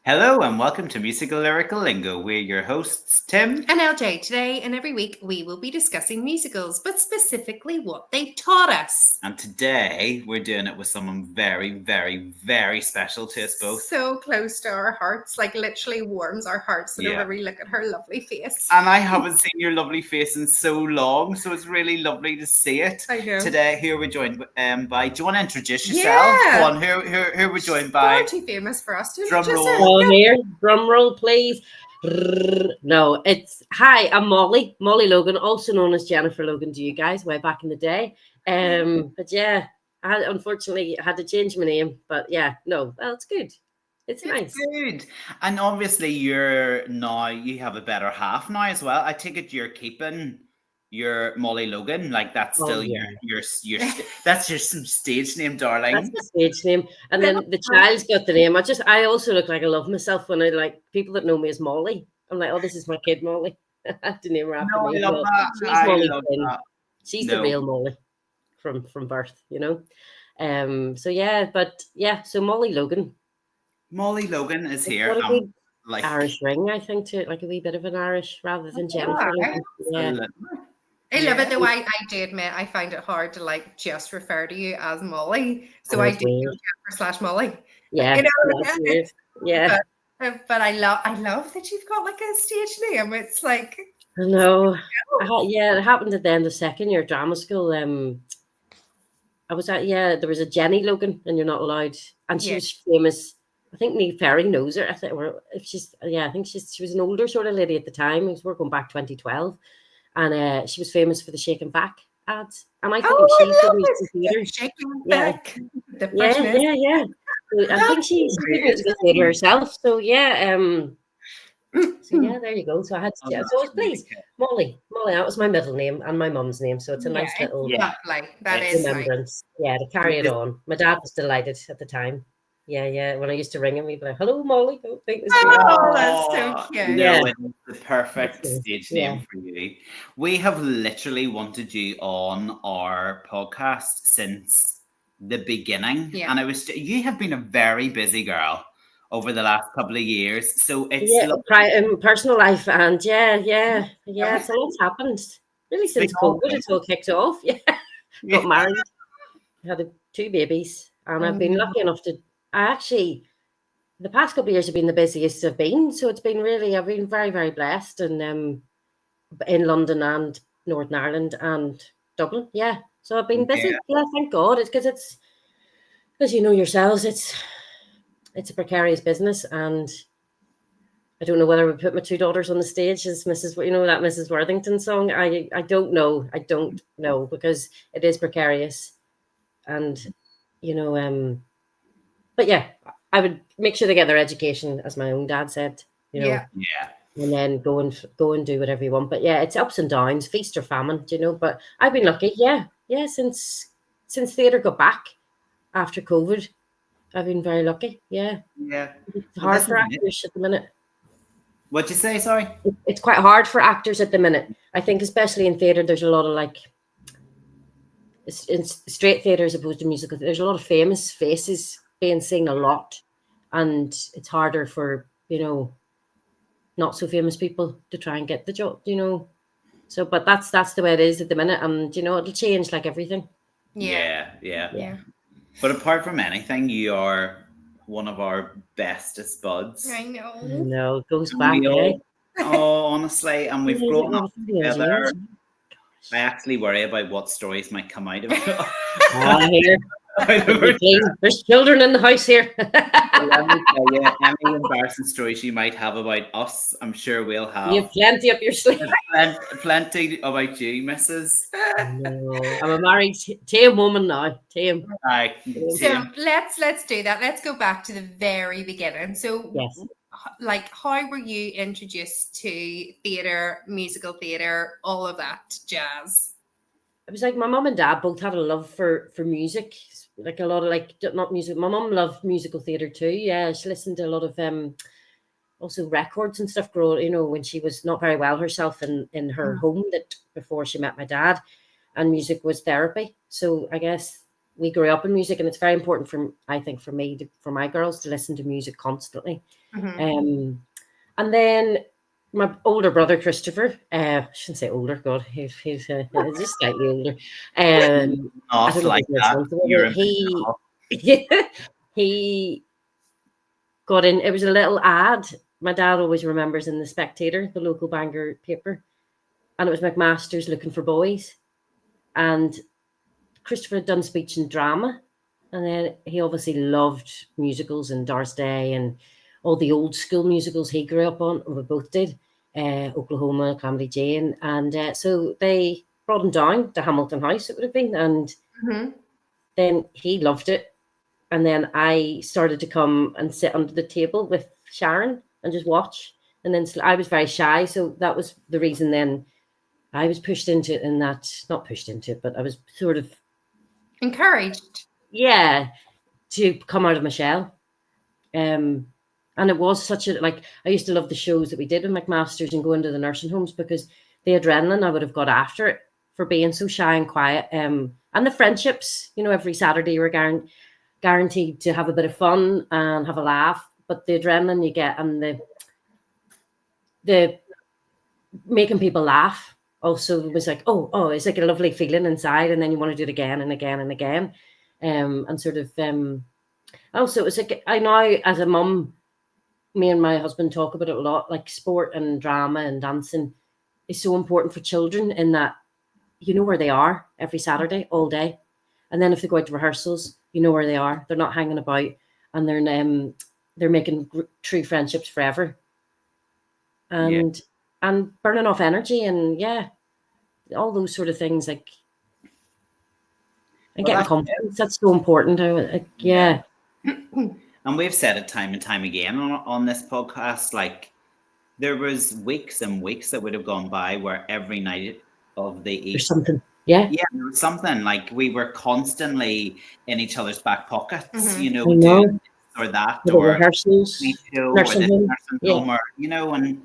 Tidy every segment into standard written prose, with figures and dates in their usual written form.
Hello and welcome to Musical Lyrical Lingo. We're your hosts, Tim and LJ. Today and every week we will be discussing musicals, but specifically what they taught us. And today we're doing it with someone very, very, very special to us both. So close to our hearts, like literally warms our hearts whenever we look at her lovely face. And I haven't seen your lovely face in so long, so it's really lovely to see it. I know. Today, who are we joined by? Do you want to introduce yourself? Yeah. Go on, who are we joined by? Far too famous for us to Drum introduce roll. her. Oh, here, drum roll, please. No, hi. I'm Molly Logan, also known as Jennifer Logan to you guys, way back in the day. But yeah, I unfortunately had to change my name. But yeah, no, well, it's good. It's nice. Good. And obviously, you have a better half now as well. I take it you're keeping your Molly Logan, like that's still your that's your stage name, darling. That's the stage name, and then the child's got the name. I also look like I love myself when I like people that know me as Molly. I'm like, oh, this is my kid Molly. I have to name her after me. I love that. She's Molly Quinn. That. She's the real Molly from birth, you know. So yeah, but yeah, so Molly Logan. Molly Logan is here. Like Irish ring, I think, to like a wee bit of an Irish rather than Jennifer. Yeah. I love it though. I do admit I find it hard to like just refer to you as Molly. So I do Jennifer / Molly. Yeah. You know, yeah. But I love that you've got like a stage name. It's like I know. It happened at the end of second year drama school. I was there was a Jenny Logan, and you're not allowed. And she was famous. I think Niamh Ferry knows her. I think she was an older sort of lady at the time. We're going back 2012. And she was famous for the shaking back ads. And I think she's the theatre. Shaking back. Yeah. So I think she's the theatre herself. So yeah, there you go. So I had to so please, Molly. That was my middle name and my mum's name. So it's a nice little remembrance. Nice. Yeah, to carry it on. My dad was delighted at the time. Yeah. When I used to ring him, he'd be like, "Hello, Molly." Don't think this. That's so cute. No, it's the perfect stage name for you. We have literally wanted you on our podcast since the beginning, and you have been a very busy girl over the last couple of years. So it's personal life and so what's happened really since COVID. It's all kicked off. Got married, had 2 babies, and I've been lucky enough to. The past couple of years have been the busiest I've been. So I've been very, very blessed, and in London and Northern Ireland and Dublin. Yeah. So I've been busy. Yeah, thank God. It's because it's, as you know yourselves, it's a precarious business, and I don't know whether we put my 2 daughters on the stage as that Mrs. Worthington song. I don't know. I don't know, because it is precarious, and but yeah, I would make sure they get their education, as my own dad said, and then go and do whatever you want. But yeah, it's ups and downs, feast or famine, but I've been lucky. Yeah. Since theatre got back after COVID, I've been very lucky. Yeah. It's hard for actors at the minute. What'd you say? Sorry. It's quite hard for actors at the minute. I think, especially in theatre, there's a lot of in straight theatre as opposed to musical. There's a lot of famous faces being seen a lot, and it's harder for not so famous people to try and get the job. So, but that's the way it is at the minute, and it'll change like everything. Yeah. But apart from anything, you are one of our bestest buds. I know. No, it goes back. Honestly, and we've grown up together. I actually worry about what stories might come out of it. There's children in the house here. Let me tell you, any embarrassing stories you might have about us, I'm sure we'll have. You have plenty up your sleeve. Plenty about you, Mrs. No, I'm a married tame woman now. Tame. So let's do that. Let's go back to the very beginning. So how were you introduced to theatre, musical theatre, all of that jazz? It was like my mum and dad both had a love for music, like a lot of not music. My mum loved musical theatre too. Yeah, she listened to a lot of also records and stuff growing, when she was not very well herself in her home, that before she met my dad, and music was therapy. So I guess we grew up in music, and it's very important for me, for my girls to listen to music constantly. And then my older brother Christopher, I shouldn't say older, God, he's just slightly older. I don't know like that. He got in. It was a little ad. My dad always remembers in the Spectator, the local Bangor paper, and it was McMasters looking for boys. And Christopher had done speech and drama, and then he obviously loved musicals and Doris Day and all the old school musicals he grew up on. We both did, Oklahoma, Calamity Jane, and so they brought him down to Hamilton House. It would have been, and then he loved it. And then I started to come and sit under the table with Sharon and just watch. And then I was very shy, so that was the reason. Then I was pushed into it, and not pushed into it, but I was sort of encouraged, to come out of my shell. And it was such a, like, I used to love the shows that we did with McMasters and go into the nursing homes, because the adrenaline I would have got after it for being so shy and quiet, and the friendships, every Saturday you were guaranteed to have a bit of fun and have a laugh, but the adrenaline you get and the making people laugh also was like, oh, it's like a lovely feeling inside, and then you want to do it again and again and again, and sort of also it was like, I know as a mum, me and my husband talk about it a lot, like sport and drama and dancing is so important for children, in that where they are every Saturday all day, and then if they go out to rehearsals, where they are. They're not hanging about, and they're making true friendships forever, and burning off energy, and all those sort of things, like, and getting confidence. That's so important. And we've said it time and time again on this podcast, like, there was weeks and weeks that would have gone by where every night of the evening, there's something. There was something, like, we were constantly in each other's back pockets, doing or that, or rehearsals, nursing home, or, and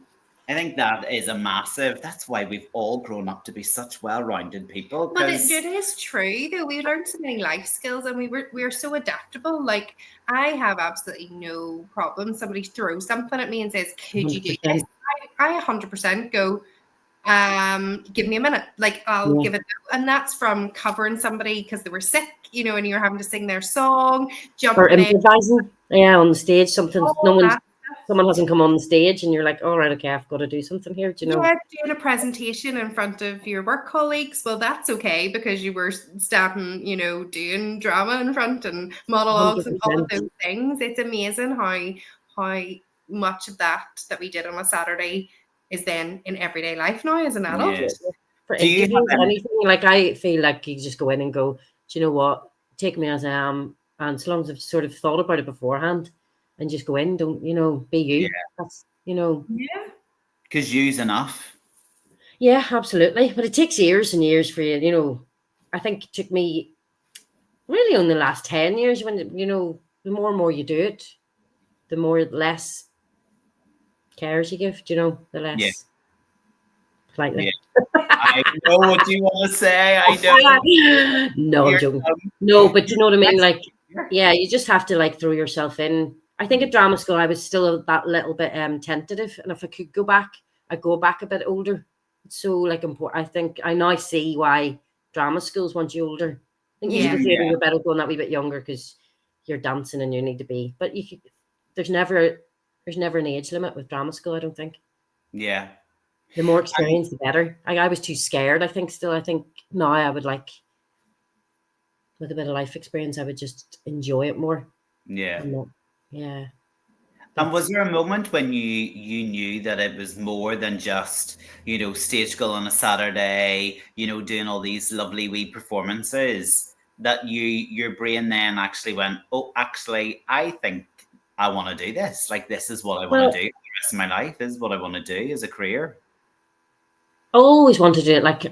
I think that is a massive, that's why we've all grown up to be such well-rounded people. But it is true, though. We learned so many life skills, and we're so adaptable. Like, I have absolutely no problem. Somebody throws something at me and says, could you do this? I 100% go, give me a minute, like, I'll give it, and that's from covering somebody because they were sick, and you're having to sing their song, jumping or improvising on the stage, something someone hasn't come on the stage, and you're like, all right, okay, I've got to do something here, doing a presentation in front of your work colleagues. Well, that's okay, because you were standing, doing drama in front and monologues 100%. And all of those things. It's amazing how much of that we did on a Saturday is then in everyday life now as an adult. For interviews, anything, like, I feel like you just go in and go, do you know what? Take me as I am, and so long as I've sort of thought about it beforehand, and just go in, don't, be you. That's, because you's enough. Yeah, absolutely. But it takes years and years for you, I think it took me really only the last 10 years, when, the more and more you do it, the less cares you give, the less politely. I know what you want to say. I know. No, I'm joking. No, but you know what I mean? Like, you just have to, like, throw yourself in. I think at drama school, I was still that little bit tentative. And if I could go back, I'd go back a bit older. It's so, like, important. I think I now see why drama schools want you older. I think musical theatre, you're better going that wee bit younger, because you're dancing and you need to be. But there's never an age limit with drama school, I don't think. Yeah. The more experience, the better. I was too scared, I think, still. I think now I would, like, with a bit of life experience, I would just enjoy it more. Yeah. Yeah. And was there a moment when you knew that it was more than just, stage school on a Saturday, doing all these lovely wee performances, that your brain then actually went, oh, actually, I think I want to do this. Like, this is what I want to do. The rest of my life is what I want to do as a career. I always wanted to do it. Like,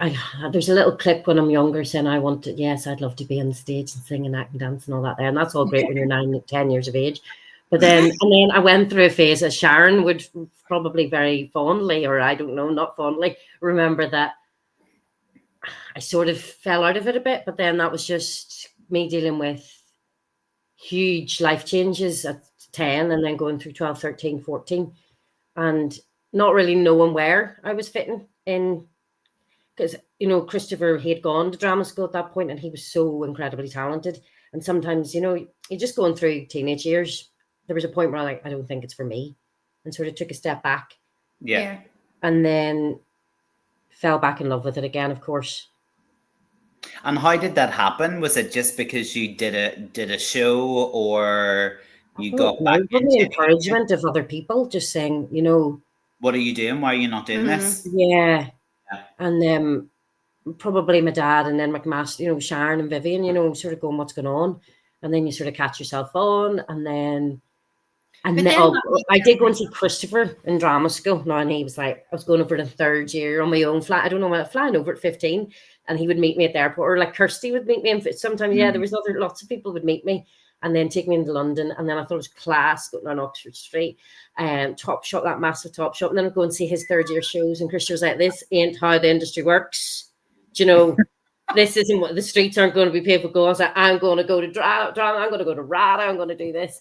there's a little clip when I'm younger saying I'd love to be on the stage and sing and act and dance and all that there. And that's all great when you're 9, 10 years of age. But then I went through a phase, as Sharon would probably very fondly, or I don't know, not fondly, remember, that I sort of fell out of it a bit. But then that was just me dealing with huge life changes at 10 and then going through 12, 13, 14 and not really knowing where I was fitting in. Because, Christopher, he had gone to drama school at that point and he was so incredibly talented. And sometimes, you're just going through teenage years. There was a point where I don't think it's for me, and sort of took a step back. Yeah. And then fell back in love with it again, of course. And how did that happen? Was it just because you did a show, or you got back into the encouragement of other people just saying, what are you doing? Why are you not doing this? Yeah. And then probably my dad and then McMasters, Sharon and Vivian, sort of going, what's going on? And then you sort of catch yourself on. And then I did go and see Christopher in drama school. Now, and he was like, I was going over the third year on my own flight. I don't know, flying over at 15. And he would meet me at the airport, or like Kirsty would meet me. And sometimes, there was lots of people would meet me and then take me into London. And then I thought it was class going on Oxford Street, Top Shop, that massive Top Shop. And then I'd go and see his third year shows. And Christopher was like, this ain't how the industry works. This isn't what the streets aren't going to be paid for go. I was like, I'm going to go to drama. I'm going to go to RADA. I'm going to do this.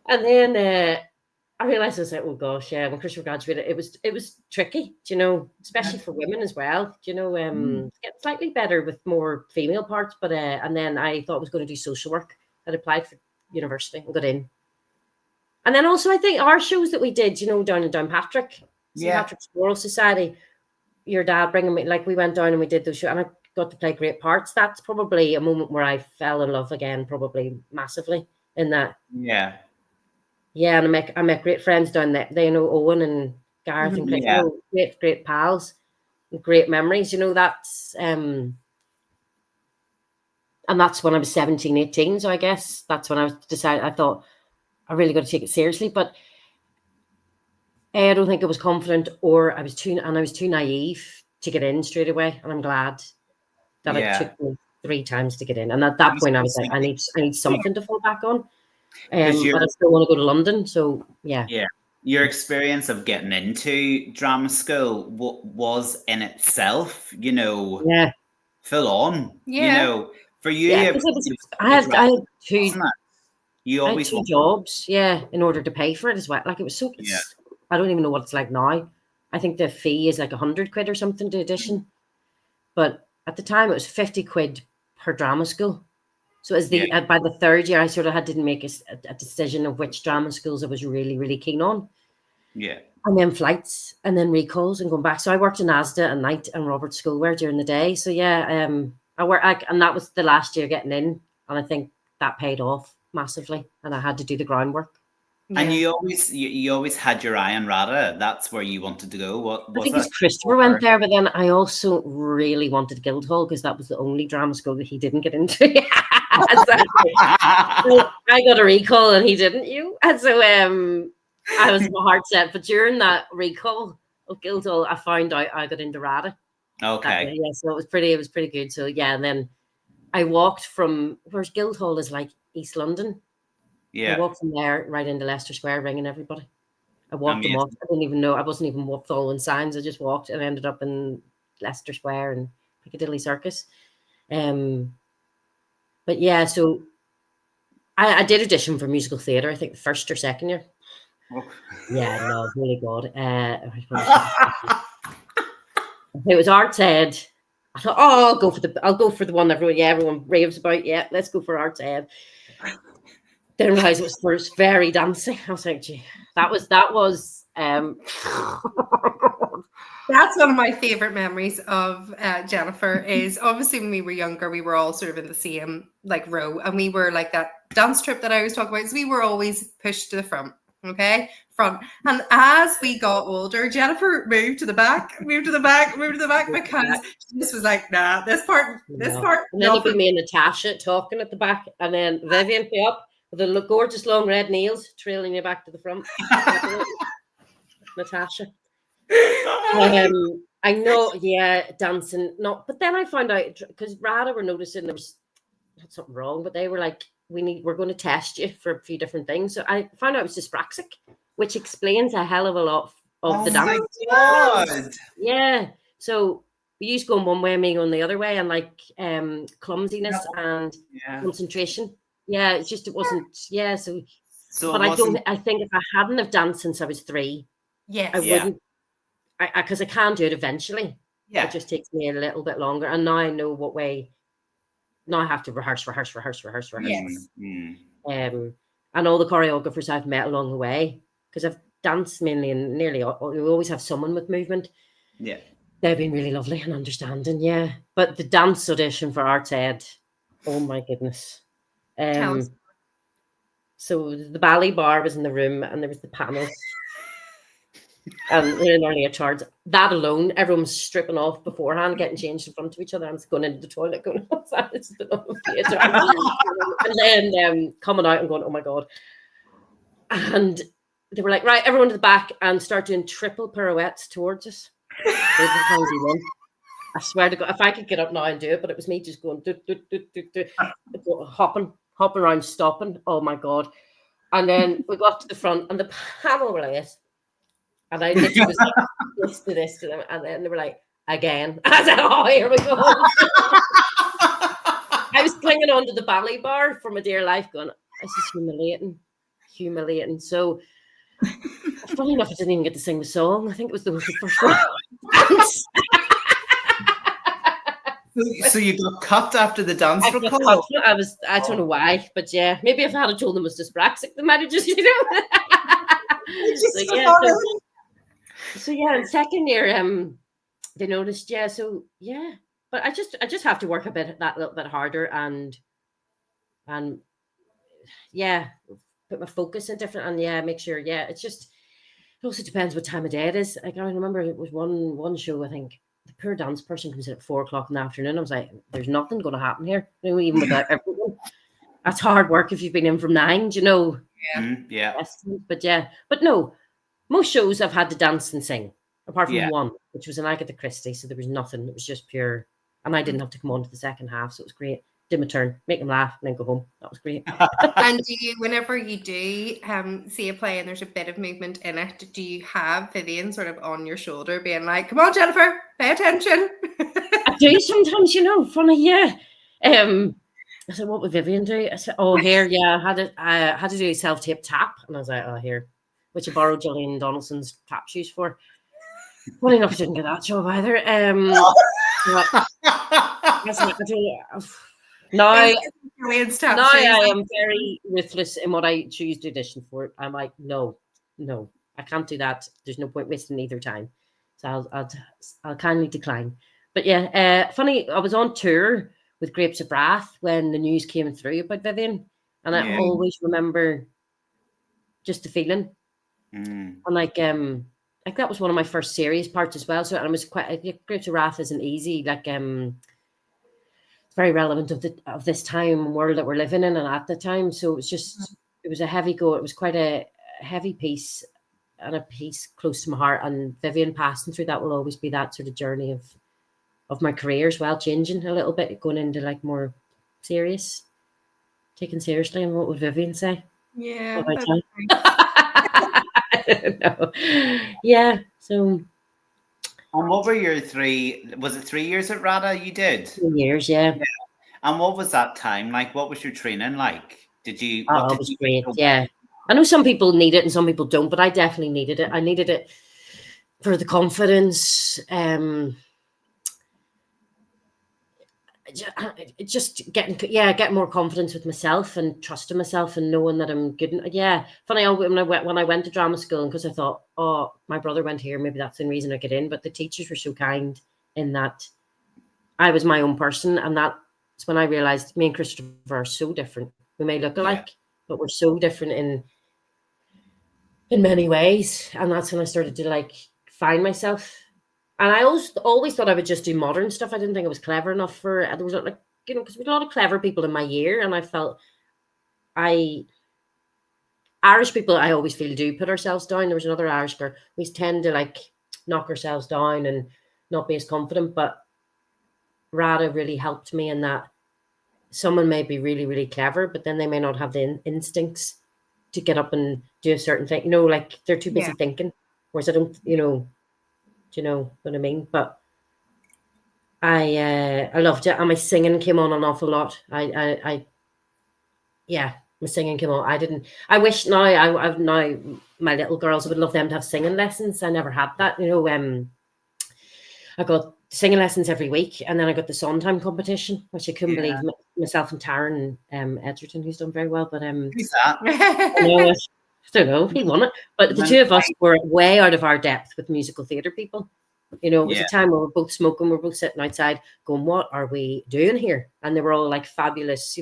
And then I realized I was like, oh gosh, yeah. When Christopher graduated, it was tricky, especially for women as well. Get slightly better with more female parts, but and then I thought I was going to do social work. I'd applied for university and got in. And then also I think our shows that we did, down in Downpatrick, St. Patrick's Choral Society. Your dad bringing me, like we went down and we did those shows, and I got to play great parts. That's probably a moment where I fell in love again, probably massively in that. Yeah. Yeah, and I met great friends down there. They know Owen and Gareth and Chris, great pals, great memories. That's and that's when I was 17, 18. So I guess that's when I decided. I thought I really got to take it seriously, but I don't think I was confident, or I was too naive to get in straight away. And I'm glad that it took me 3 times to get in. And at that point, I was like, I need something to fall back on. But I still want to go to London. So yeah. Your experience of getting into drama school was in itself, full on. For you, I had 2. You always had 2 jobs, in order to pay for it as well. Like it was so. I don't even know what it's like now. I think the fee is like 100 quid or something to audition, but at the time it was 50 quid per drama school. So as by the third year, I sort of had to make a decision of which drama schools I was really, really keen on. Yeah. And then flights and then recalls and going back. So I worked in Asda at night and Robert's Schoolwear during the day. So I worked and that was the last year getting in. And I think that paid off massively. And I had to do the groundwork. Yeah. And you always had your eye on RADA. That's where you wanted to go. What was I think it was Christopher went there, but then I also really wanted Guildhall because that was the only drama school that he didn't get into. So I got a recall and he didn't. And so I was hard set. But during that recall of Guildhall, I found out I got into RADA. Okay. So it was pretty good. So and then I walked from where's Guildhall is like East London. Yeah. I walked from there right into Leicester Square ringing everybody. I walked them off. I didn't even know. I wasn't even following signs. I just walked and ended up in Leicester Square and Piccadilly Circus. But so I did audition for musical theatre, I think the first or second year. Oh. Yeah, no, really good. It was Arts Ed. I thought, I'll go for the one that everyone raves about. Yeah, let's go for Arts Ed. Then realized it was first very dancing. I was like, gee, that was That's one of my favorite memories of Jennifer is obviously when we were younger, we were all sort of in the same like row, and we were like that dance trip that I was talking about. So we were always pushed to the front. And as we got older, Jennifer moved to the back because she just was like, nah, this part. And then it'd be me and Natasha talking at the back, and then Vivian came up with the gorgeous long red nails trailing you back to the front. Natasha. I know, dancing. No, but then I found out because RADA were noticing there was something wrong, but they were like, we're going to test you for a few different things. So I found out it was dyspraxic, which explains a hell of a lot of the dance. My God. Yeah. So we used going one way and me going the other way, and like clumsiness and concentration. Yeah, it's just, it wasn't, so but I think if I hadn't have danced since I was 3, I wouldn't, because I can do it eventually. It just takes me a little bit longer. And now I know what way, now I have to rehearse. Yes. And all the choreographers I've met along the way, because I've danced mainly and nearly, we always have someone with movement. Yeah. They've been really lovely and understanding, But the dance audition for Arts Ed, oh my goodness. So the ballet bar was in the room, and there was the panels. And they're in earlier charge. That alone, everyone's stripping off beforehand, getting changed in front of each other. I'm going into the toilet, going, "What's that?" And then coming out and going, "Oh my God." And they were like, "Right, everyone to the back," and start doing triple pirouettes towards us. I swear to God, if I could get up now and do it, but it was me just going, hopping around, stopping. Oh my God. And then we got to the front, and the panel were like this. And I literally was like, this to them. And then they were like, "Again." I said, "Oh, here we go." I was clinging onto the ballet bar for my dear life, going, "This is humiliating. So, funny enough, I didn't even get to sing the song. I think it was the first one. So you got cut after the dance recall? I don't know why, but maybe if I had told them it was dyspraxic, they might have just, So in second year, they noticed, but I just have to work a little bit harder and put my focus in different, and make sure, it's just, it also depends what time of day it is. Like, I remember it was one show, I think the poor dance person comes in at 4:00 in the afternoon. I was like, "There's nothing going to happen here, even without everyone." That's hard work if you've been in from 9, But no, most shows I've had to dance and sing, apart from one, which was an Agatha Christie. So there was nothing. It was just pure. And I didn't have to come on to the second half. So it was great. Did my turn, make them laugh, and then go home. That was great. And whenever you do see a play and there's a bit of movement in it, do you have Vivian sort of on your shoulder being like, "Come on, Jennifer, pay attention"? I do sometimes, funny, I said, "What would Vivian do?" I said, "Oh, here, I had to do a self-tape tap." And I was like, "Oh, here," which I borrowed Gillian Donaldson's tap shoes for. Funny enough, I didn't get that job either. Now I am very ruthless in what I choose to audition for. I'm like, no, I can't do that. There's no point wasting either time. So I'll kindly decline. But funny, I was on tour with Grapes of Wrath when the news came through about Vivian, and I always remember just the feeling. And like that was one of my first serious parts as well. So, and it was quite, Grapes of Wrath isn't easy. Like it's very relevant of this time and world that we're living in, and at the time. So it was a heavy go. It was quite a heavy piece, and a piece close to my heart. And Vivian passing through that will always be that sort of journey of my career as well, changing a little bit, going into like more serious, taken seriously. And what would Vivian say? Yeah. No. Yeah. So. And what were your 3? Was it 3 years at RADA? You did 3 years, yeah. And what was that time like? What was your training like? Did you? Oh, it was great. Yeah. I know some people need it and some people don't, but I definitely needed it. I needed it for the confidence. Just getting more confidence with myself and trusting myself and knowing that I'm good. Funny, when I went to drama school, and because I thought, oh, my brother went here, maybe that's the reason I get in. But the teachers were so kind in that I was my own person, and that's when I realized me and Christopher are so different. We may look alike, but we're so different in many ways. And that's when I started to like find myself. And I always thought I would just do modern stuff. I didn't think I was clever enough for it. There was like, because we had a lot of clever people in my year, and I felt Irish people, I always feel, do put ourselves down. There was another Irish girl. We tend to like knock ourselves down and not be as confident, but RADA really helped me in that someone may be really, really clever, but then they may not have the instincts to get up and do a certain thing. Like they're too busy thinking, whereas I don't, do you know what I mean? But I loved it, and my singing came on an awful lot. My singing came on. I wish now I've now my little girls, I would love them to have singing lessons. I never had that, I got singing lessons every week, and then I got the Sondheim competition, which I couldn't believe. Myself and Taryn Edgerton, who's done very well, but who's that? I don't know if he won it, but the two of us were way out of our depth with musical theatre people. It was a time where we're both smoking, we're both sitting outside going, what are we doing here? And they were all like fabulous,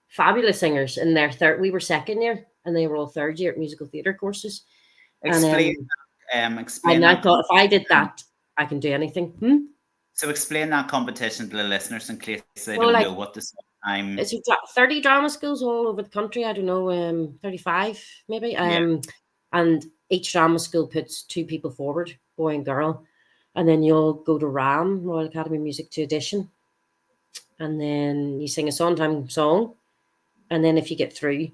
fabulous singers in their third. We were second year, and they were all third year at musical theatre courses. Explain and I thought, if I did that, I can do anything. So explain that competition to the listeners in case they don't know what this time. It's 30 drama schools all over the country. I don't know, 35 maybe. And each drama school puts 2 people forward, boy and girl, and then you'll go to RAM, Royal Academy of Music, to audition, and then you sing a Sondheim song, and then if you get through,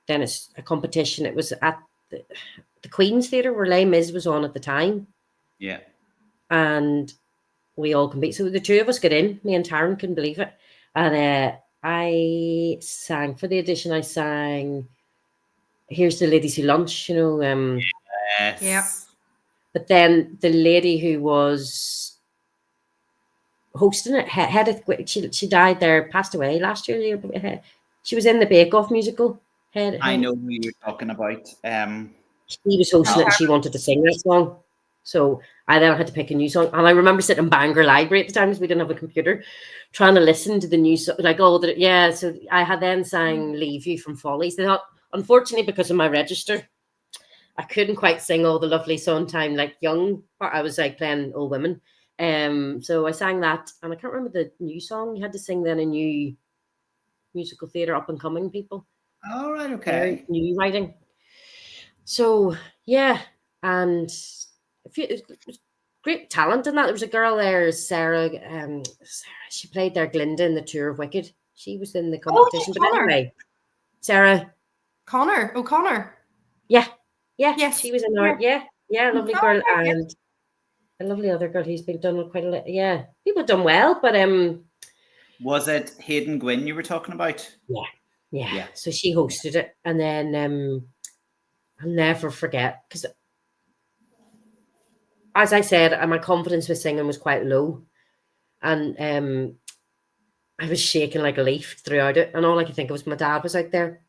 then it's a competition. It was at the Queen's Theatre where Les Mis was on at the time. Yeah. And we all compete. So the 2 of us got in. Me and Taryn couldn't believe it. And I sang for the audition. I sang Here's the Ladies Who Lunch, Yes. Yeah. But then the lady who was hosting it, she died there, passed away last year. She was in the Bake Off musical. I know who you're talking about. She was hosting it, and she wanted to sing that song. So I then had to pick a new song. And I remember sitting in Bangor Library at the time, because we didn't have a computer, trying to listen to the new song. So I had then sang Leave You from Follies. They thought, unfortunately, because of my register, I couldn't quite sing all the lovely Sondheim, like young part. I was like playing old women. So I sang that, and I can't remember the new song. You had to sing then a new musical theatre up and coming people. All right, okay. New writing. So yeah, and great talent in that. There was a girl there, Sarah. She played there Glinda in the Tour of Wicked. She was in the competition. But anyway, Sarah O'Connor. Yeah. Yes. She was in there. Yeah, lovely girl, and a lovely other girl who's been done quite a lot. Yeah, people have done well, but was it Hayden Gwynn you were talking about? Yeah. So she hosted it, and then I'll never forget, because as I said, my confidence with singing was quite low, and I was shaking like a leaf throughout it, and all I could think of was my dad was out there.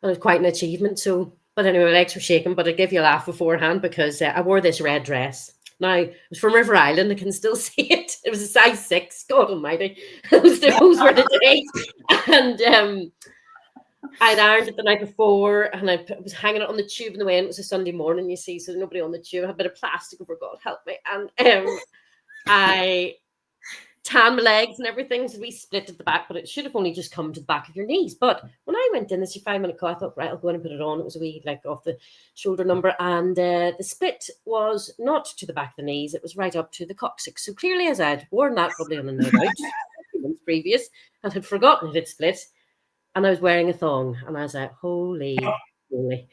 It was quite an achievement. So, but anyway, my legs were shaking, but I gave you a laugh beforehand, because I wore this red dress. Now, it was from River Island. I can still see it. It was a size 6. God almighty. Those were the days. And I'd ironed it the night before, and I was hanging it on the tube in the way, and it was a Sunday morning, you see, so nobody on the tube. I had a bit of plastic over, God help me. And I tanned my legs and everything, so we split at the back, but it should have only just come to the back of your knees. But when I went in this 5-minute call, I thought, right, I'll go in and put it on. It was a wee, like, off the shoulder number, and the split was not to the back of the knees, it was right up to the coccyx. So clearly, as I'd worn that probably on a night out a few months previous, and had forgotten it had split, and I was wearing a thong, and I was like, holy moly.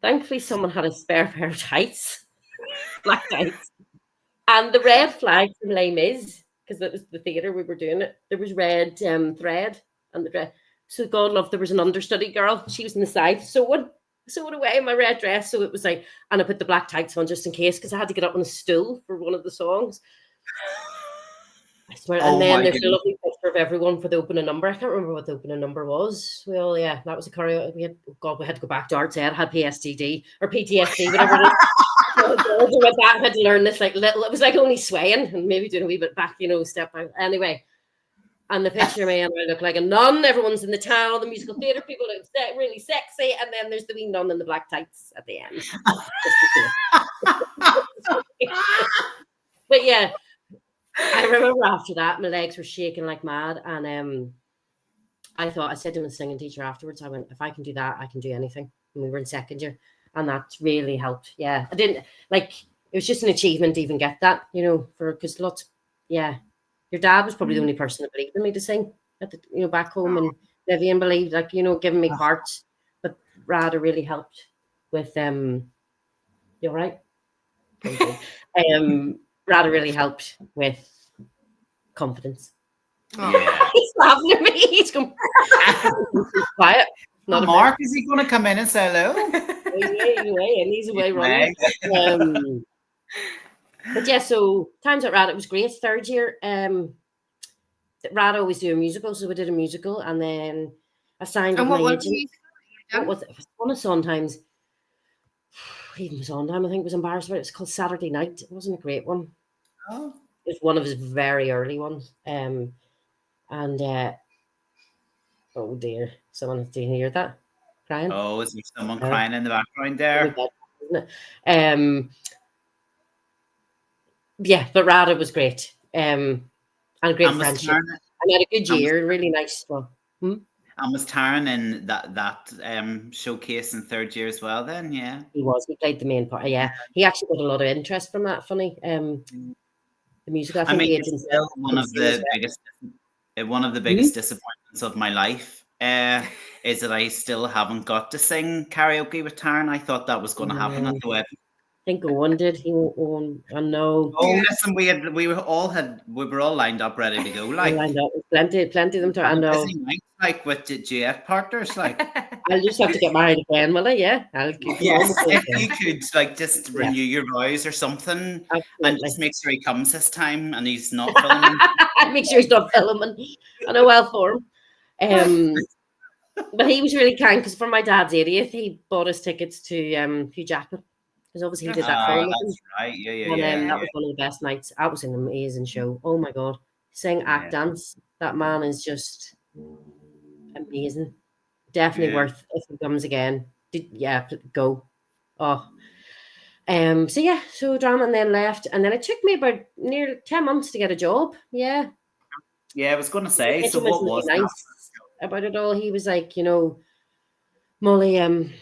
Thankfully, someone had a spare pair of tights, black tights, and the red flag from Les Mis, because that was the theatre we were doing it. There was red thread, and the dress. So God love, there was an understudy girl. She was in the side sewing away in my red dress. So it was like, and I put the black tights on just in case, because I had to get up on a stool for one of the songs. I swear. And then there's a lovely picture of everyone for the opening number. I can't remember what the opening number was. Well, yeah, that was a choreo. We had to go back to Arts Ed. Had PSTD or PTSD, whatever it is. With that, I had to learn this like little. It was like only swaying and maybe doing a wee bit back, step back. Anyway, and the picture of me, and I look like a nun. Everyone's in the town. All the musical theatre people look really sexy, and then there's the wee nun in the black tights at the end. But yeah, I remember after that, my legs were shaking like mad, and I said to my singing teacher afterwards, I went, if I can do that, I can do anything. And we were in second year. And that really helped. Yeah, I didn't it was just an achievement to even get that, because your dad was probably the only person that believed in me to sing at the, back home, and Vivian believed, giving me parts. But RADA really helped with, you all right? RADA really helped with confidence. Yeah. He's laughing at me. He's going, quiet. Not Mark, is he going to come in and say hello? He's away, and he's away running. But yeah, so times at RADA, it was great. Third year, RADA always do a musical, so we did a musical, and then I signed with my agent. What was it? It was one of Sondheim's. Even Sondheim, I think, was embarrassed about it. It's called Saturday Night. It wasn't a great one. Oh. It's one of his very early ones. And oh dear, someone did you hear that? Crying? Oh, is there someone crying in the background there? Isn't it? Yeah, but RADA was great. And a great friendship. I had a good year, really nice one. And was Taran in that showcase in third year as well then? Yeah. He was. He played the main part. Yeah. He actually got a lot of interest from that, funny. The musical. I think it's still one of the biggest disappointments of my life is that I still haven't got to sing karaoke with Taran. I thought that was going to happen at the wedding. I think Owen did. He won. I know. Oh, listen, we were all lined up, ready to go. Like lined up. Plenty of them. I know. Like with the duet partners, like I'll just have to get married again, will I? Yeah, I'll keep. Yes, if you could, like, just renew your vows or something, and just make sure he comes this time and he's not filming. Make sure he's not filming. I know well for him. But he was really kind because for my dad's 80th, he bought us tickets to Hugh Jackman. Because obviously he did that film. That's right. Yeah. And that was one of the best nights. That was an amazing show. Oh my God. Sing, act, dance. That man is just amazing. Definitely worth if he comes again. Go. Oh. So drama and then left. And then it took me about nearly 10 months to get a job. Yeah. Yeah, I was going to say. So what was nice about it all? He was like, Molly,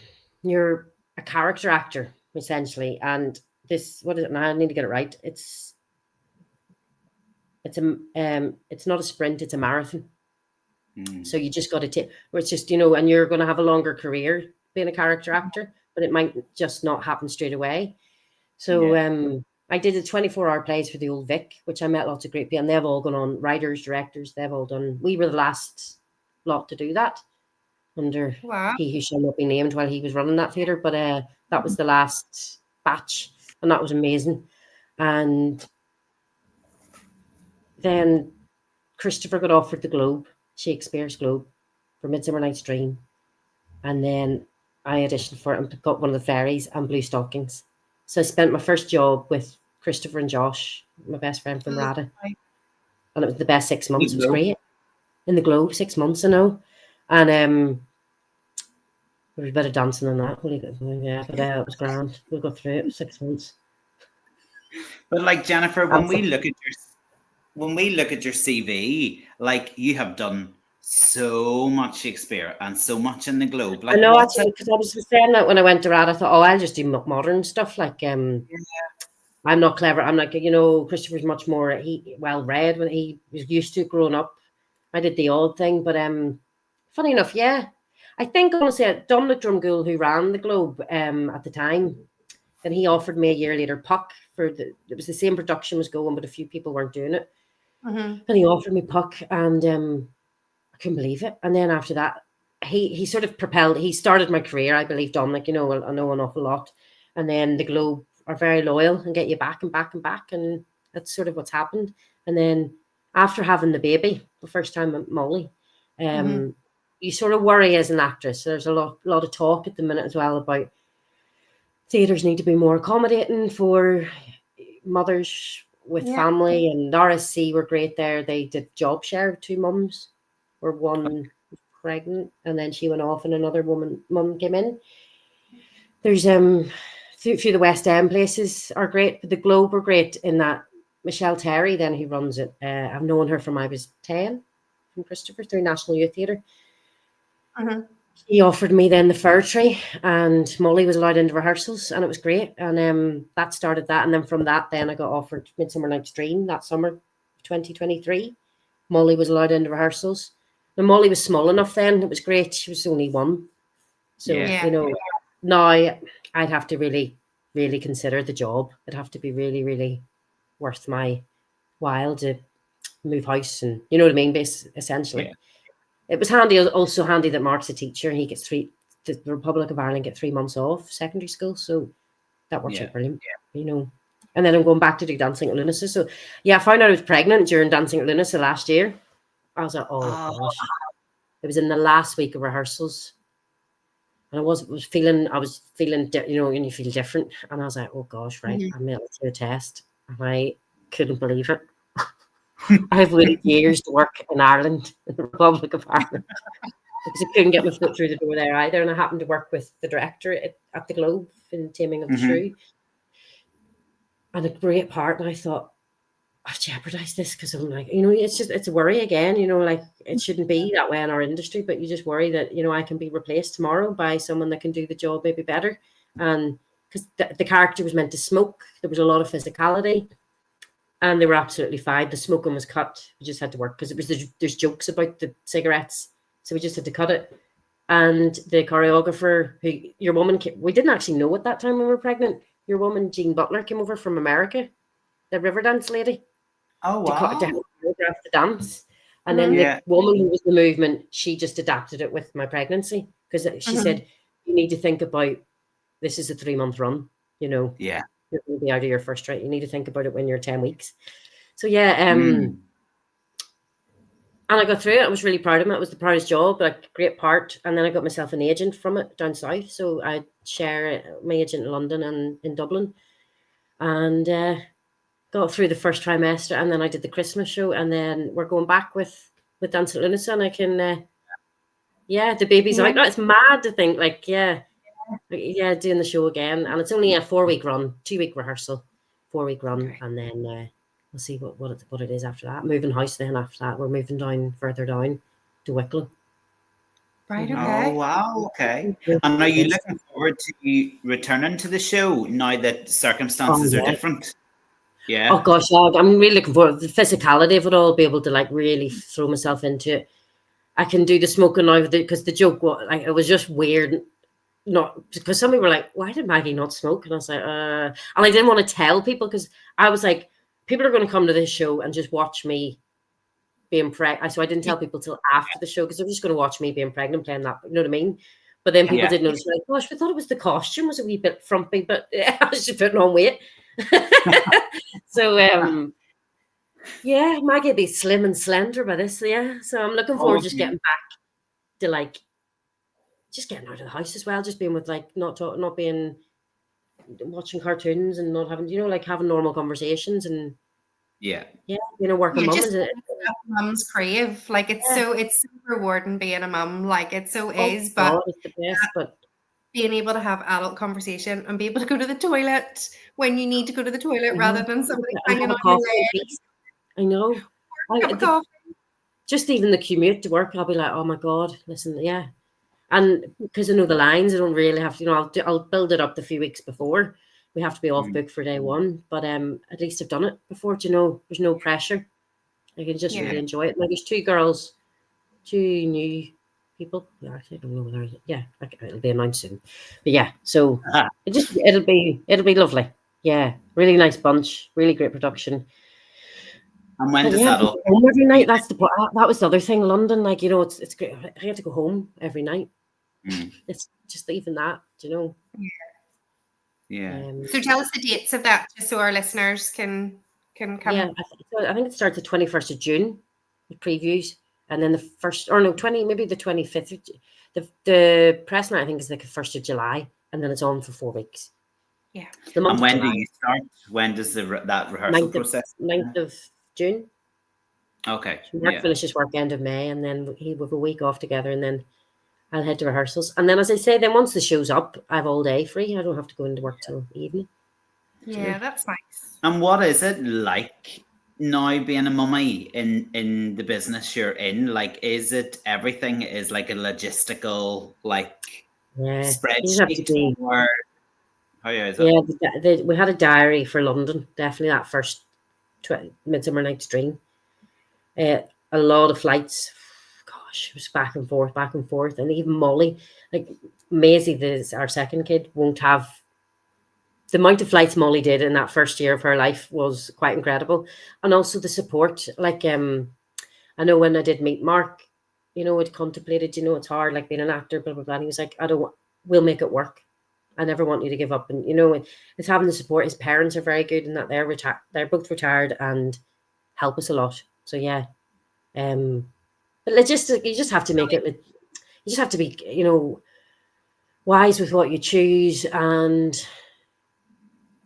you're a character actor. Essentially, and this, what is it now? I need to get it right. It's not a sprint, it's a marathon. So you just got to take, or it's just, and you're going to have a longer career being a character actor, but it might just not happen straight away. So I did the 24-hour plays for the Old Vic, which I met lots of great people, and they've all gone on, writers, directors, they've all done. We were the last lot to do that under He Who Shall Not Be Named while he was running that theatre, but that was the last batch, and that was amazing. And then Christopher got offered the Globe, Shakespeare's Globe, for Midsummer Night's Dream, and then I auditioned for it and got one of the fairies and Blue Stockings. So I spent my first job with Christopher and Josh, my best friend from RADA, and it was the best 6 months. It was great. In the Globe, 6 months, I know, and there was a bit of dancing and that. But it was grand. We got through it. 6 months. But like Jennifer, when we look at your CV, like you have done so much Shakespeare and so much in the Globe. Like, I know, actually, because I was saying that when I went to RADA, I thought, I'll just do modern stuff. Like, I'm not clever. I'm like, Christopher's much more well read when he was used to growing up. I did the odd thing, but funny enough, I think honestly, Dominic Drumgoole, who ran the Globe at the time, and he offered me a year later Puck it was the same production was going, but a few people weren't doing it. And he offered me Puck, and I couldn't believe it. And then after that, he sort of he started my career, I believe, Dominic, I know an awful lot. And then the Globe are very loyal and get you back and back and back. And that's sort of what's happened. And then after having the baby, the first time with Molly, you sort of worry as an actress. There's a lot of talk at the minute as well about theatres need to be more accommodating for mothers with family, and RSC were great there. They did job share, 2 mums, where one was pregnant and then she went off and another mum came in. There's a few the West End places are great, but the Globe are great in that Michelle Terry, then who runs it, I've known her from I was 10, from Christopher, through National Youth Theatre. He offered me then the Fir Tree, and Molly was allowed into rehearsals, and it was great. And that started that. And then from that, then I got offered Midsummer Night's Dream that summer of 2023. Molly was allowed into rehearsals. And Molly was small enough then. It was great. She was only 1. So, now I'd have to really, really consider the job. It'd have to be really, really worth my while to move house, and you know what I mean, essentially. Yeah. It was also handy that Mark's a teacher and he gets the Republic of Ireland get 3 months off secondary school, so that works out brilliant. You know. And then I'm going back to do Dancing at Lunasa. So yeah, I found out I was pregnant during Dancing at Lunasa last year. I was like, oh gosh. It was in the last week of rehearsals. And I was feeling, you know, when you feel different. And I was like, oh gosh, right, I'm able to do a test. And I couldn't believe it. I've waited years to work in Ireland, in the Republic of Ireland, because I couldn't get my foot through the door there either. And I happened to work with the director at the Globe in Taming of the Shrew. And a great part. And I thought, I've jeopardized this, because I'm like, you know, it's a worry again, you know, like it shouldn't be that way in our industry, but you just worry that, you know, I can be replaced tomorrow by someone that can do the job maybe better. And because the character was meant to smoke, there was a lot of physicality, and they were absolutely fine. The smoking was cut. We just had to work, because there's jokes about the cigarettes, so we just had to cut it. And the choreographer, your woman, we didn't actually know at that time when we were pregnant. Your woman, Jean Butler, came over from America, the river dance lady. Oh, wow. To choreograph the dance. And then the woman who was the movement, she just adapted it with my pregnancy, because she said, you need to think about, this is a 3-month run, you know. Yeah. You're going to be out of your first rate. You need to think about it when you're 10 weeks. So yeah, and I got through it. I was really proud of it. It was the proudest job, like great part. And then I got myself an agent from it down south. So I share my agent in London and in Dublin. And got through the first trimester, and then I did the Christmas show, and then we're going back with Dance at Lunasa, and I can, the baby's out now. It's mad to think, like, doing the show again, and it's only a 4-week run, 2-week rehearsal, 4-week run, and then we'll see what it is after that. Moving house then after that. We're moving further down to Wicklow. Right, okay. Oh, wow, okay. And are you looking forward to returning to the show now that circumstances are different? Yeah. Oh gosh, I'm really looking forward to the physicality of it all, be able to like really throw myself into it. I can do the smoking now because the joke was like, it was just weird. Not because some people were like, why did Maggie not smoke? And I was like, and I didn't want to tell people, because I was like, people are going to come to this show and just watch me being pregnant. So I didn't tell people till after the show, because they're just going to watch me being pregnant playing that. You know what I mean? But then people did notice, like, gosh, we thought it was the costume was a wee bit frumpy, but I was just putting on weight. So Maggie will be slim and slender by this, so I'm looking forward to just getting back to like just getting out of the house as well, just being with like not being watching cartoons and not having, you know, like having normal conversations and you know, working mum is mum's crave, like it's so rewarding being a mum, like it so is, but it's the best, but being able to have adult conversation and be able to go to the toilet when you need to go to the toilet rather than somebody hanging on your leg. I know. Just even the commute to work, I'll be like, oh my God, listen, and because I know the lines, I don't really have to, you know, I'll build it up the few weeks before. We have to be off book for day one, but at least I've done it before, you know, there's no pressure. I can just really enjoy it. Like there's 2 girls, 2 new people. Yeah, actually, I don't know whether it'll be announced soon. But so it'll be lovely. Yeah, really nice bunch, really great production. And when does that all home every night? That's that was the other thing. London, like, you know, it's great. I had to go home every night. It's just even that, you know. So tell us the dates of that, just so our listeners can come. I think it starts the 21st of June, the previews, and then the 25th. The press night, I think, is like the 1st of July, and then it's on for 4 weeks. Yeah. And when do you start? When does that rehearsal process? 9th of June. Okay. So Mark finishes work end of May, and then he have a week off together, and then I'll head to rehearsals. And then, as I say, then once the show's up, I have all day free. I don't have to go into work till evening. Yeah, that's nice. And what is it like now being a mummy in the business you're in? Like, is it everything is like a logistical spreadsheet? Or how is it? Yeah, we had a diary for London. Definitely that first Midsummer Night's Dream. A lot of flights. Gosh, it was back and forth. And even Molly, like Maisie, our second kid, won't have the amount of flights Molly did in that first year of her life was quite incredible. And also the support, like, I know when I did meet Mark, you know, it contemplated, you know, it's hard, like being an actor, blah, blah, blah. And he was like, we'll make it work. I never want you to give up. And, you know, it's having the support. His parents are very good in that they're both retired and help us a lot. So, yeah. But you just have to make it, you just have to be, you know, wise with what you choose. And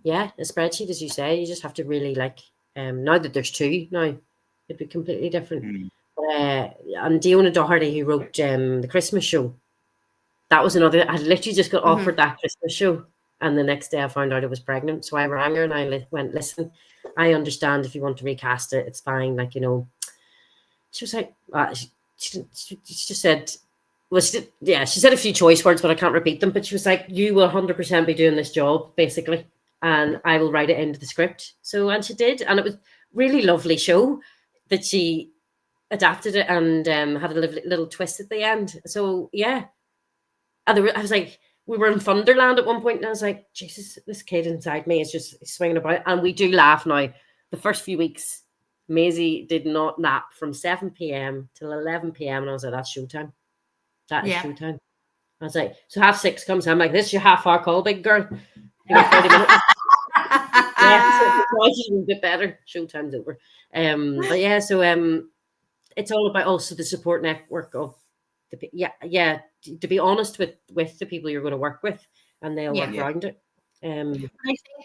yeah, a spreadsheet, as you say, you just have to really like, now that there's two now, it'd be completely different. And Diona Doherty, who wrote the Christmas show, that was another, I literally just got offered that Christmas show. And the next day I found out I was pregnant. So I rang her and I went, listen, I understand if you want to recast it, it's fine. Like, you know, she was like, she just said, well, she said a few choice words, but I can't repeat them. But she was like, you will 100% be doing this job, basically. And I will write it into the script. So, and she did. And it was really lovely show that she adapted it and had a little twist at the end. So, yeah. And I was like, we were in Thunderland at one point, and I was like, Jesus, this kid inside me is just swinging about. And we do laugh now. The first few weeks, Maisie did not nap from 7 p.m. till 11 p.m. And I was like, that's showtime. That is showtime. I was like, so 6:30 comes. I'm like, this is your half-hour call, big girl. You got 30 minutes. Yeah, so a bit better. Showtime's over. But yeah, so it's all about also the support network of to be honest with the people you're going to work with, and they'll work around it. I think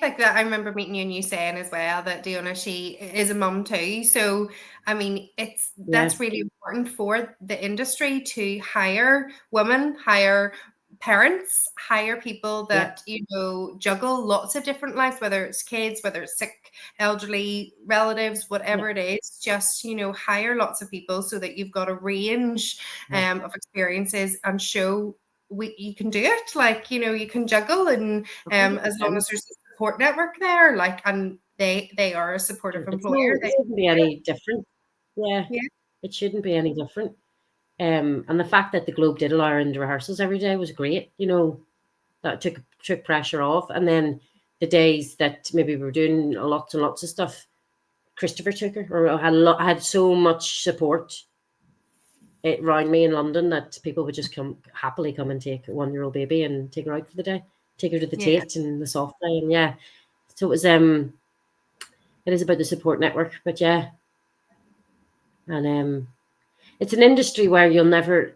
like that. I remember meeting you and you saying as well that Diona, she is a mum too. So I mean, that's really important for the industry to hire women, hire parents, hire people that you know juggle lots of different lives, whether it's kids, whether it's sick, elderly relatives, whatever it is. Just, you know, hire lots of people so that you've got a range of experiences and show you can do it. Like, you know, you can juggle, and as long as there's a support network there, like, and they are a supportive employer. It shouldn't be any different. Yeah, it shouldn't be any different. And the fact that the Globe did allow her into rehearsals every day was great. You know, that took pressure off. And then the days that maybe we were doing lots and lots of stuff, Christopher took her. Or I had so much support around me in London that people would just happily come and take a 1-year-old baby and take her out for the day, take her to the Tate and the soft play. And so it was it is about the support network. But and it's an industry where you'll never,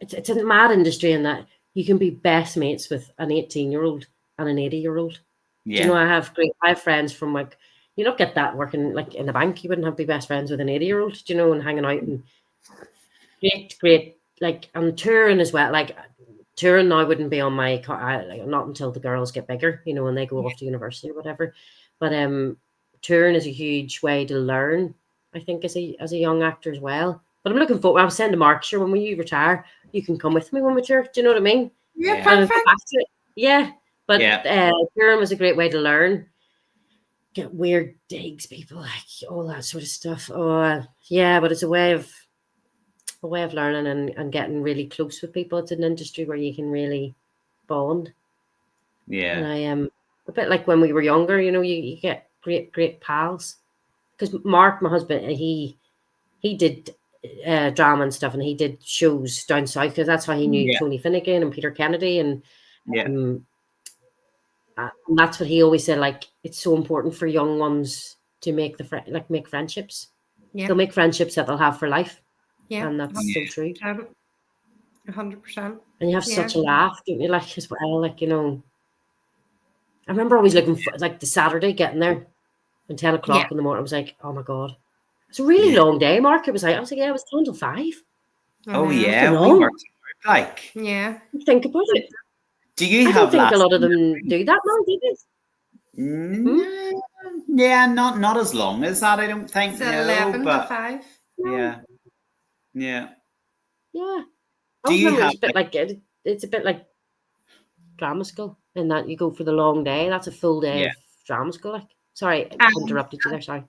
it's a mad industry in that you can be best mates with an 18-year-old and an 80-year-old. You know, I have friends from, like, you don't get that working like in the bank. You wouldn't have to be best friends with an 80-year-old, you know, and hanging out and great, like, and touring as well. Like, touring now wouldn't be on my not until the girls get bigger, you know, and they go off to university or whatever. But touring is a huge way to learn, I think, as a young actor as well. But I'm looking forward. I was saying to Mark, sure, when you retire, you can come with me when we tour. Do you know what I mean? Yeah, perfect. But touring was a great way to learn. Get weird digs, people, like all that sort of stuff. But it's a way of learning and getting really close with people. It's an industry where you can really bond. And I am a bit like when we were younger, you know, you get great pals. Because Mark, my husband, he did drama and stuff, and he did shows down south, because that's how he knew Tony Finnegan and Peter Kennedy, and that's what he always said. Like, it's so important for young ones to make make friendships. They'll make friendships that they'll have for life. And that's so true. 100%. And you have such a laugh, don't you? Like, as well, like, you know, I remember always looking for, like, the Saturday, getting there at 10 o'clock in the morning. I was like, oh my God. It's a really long day, Mark. I was like, it was 10 till 5. Oh, yeah. We worked hard, like. Yeah. Think about it. Do you I don't think a lot of them do that now, do they? Yeah, not as long as that, I don't think. It's 11 to 5. Yeah. Yeah. Do you have it's a bit like drama school, in that you go for the long day. That's a full day of drama school. Like, sorry, I interrupted you there. Sorry.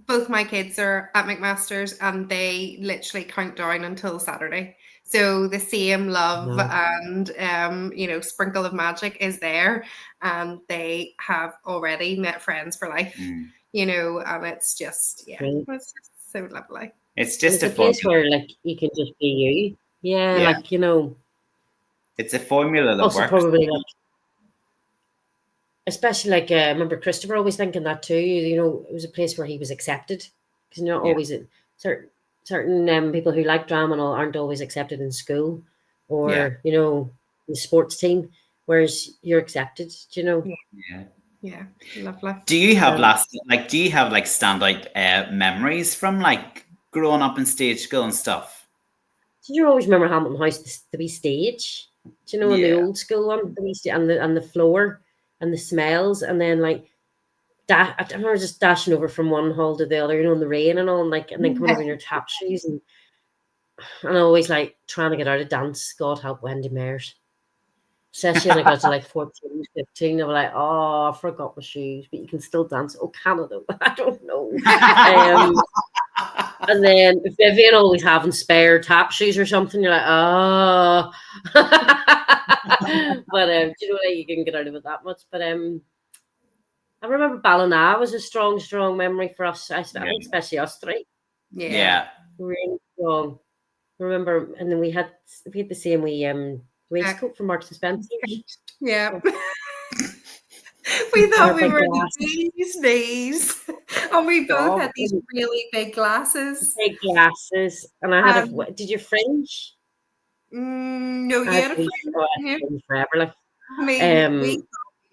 Both my kids are at McMasters, and they literally count down until Saturday. So the same love and sprinkle of magic is there, and they have already met friends for life. And it's just it's just so lovely. It's just a place where like you can just be you. Yeah, like it's a formula that also works. Probably like, especially like I remember Christopher always thinking that too. It was a place where he was accepted, because always certain people who like drama and all aren't always accepted in school or the sports team, whereas you're accepted. Yeah, lovely. Do you have standout memories from like growing up in stage school and stuff? Do you always remember Hamilton House, the wee stage? Do you know in the old school one, and the floor and the smells, and then like I remember just dashing over from one hall to the other, in the rain and all, and then coming over in your tap shoes, and always like trying to get out of dance. God help Wendy Mayers. Especially when I got to like 14, 15, I was like, oh, I forgot my shoes, but you can still dance. Oh, Canada, I don't know. And then Vivian always having spare tap shoes or something, you're like, oh. But you can get out of it that much. But I remember Ballina was a strong memory for us. I think especially us three. Yeah. Really strong. I remember, and then we had the same waistcoat from Marks and Spencer. Yeah. We thought we were these days. And we both had these really big glasses. Big glasses. And I had did you fringe? No, you had a fringe. Forever, like. We thought we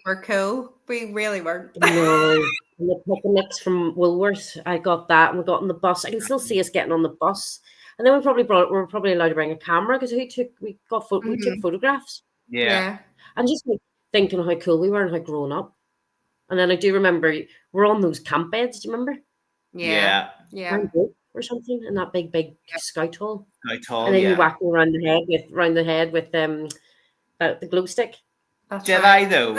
were cool. We really weren't. No. And the picnics from Woolworth, I got that, and we got on the bus. I can still see us getting on the bus. And then we were probably allowed to bring a camera, because we took photographs. Yeah. And just like thinking how cool we were and how grown up. And then I do remember we're on those camp beds. Do you remember? Yeah. Or something in that big scout hall. And then you whack me around the head with the glow stick. Did I though?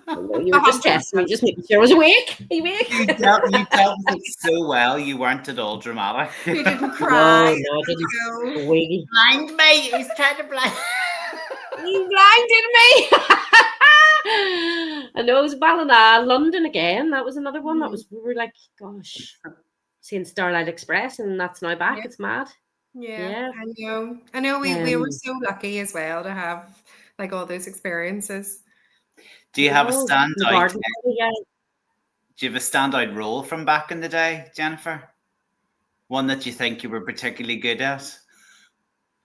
You were just testing me, just making sure I was awake. Are you awake? You dealt with it so well. You weren't at all dramatic. You didn't cry. No, I didn't. Blind me. He was trying to blind. You blinded me. I know it was Ballina, London again. That was another one. We were like, gosh, seeing Starlight Express, and that's now back. It's mad. Yeah. I know. We were so lucky as well to have like all those experiences. Do you have a standout? Do you have a standout role from back in the day, Jennifer? One that you think you were particularly good at?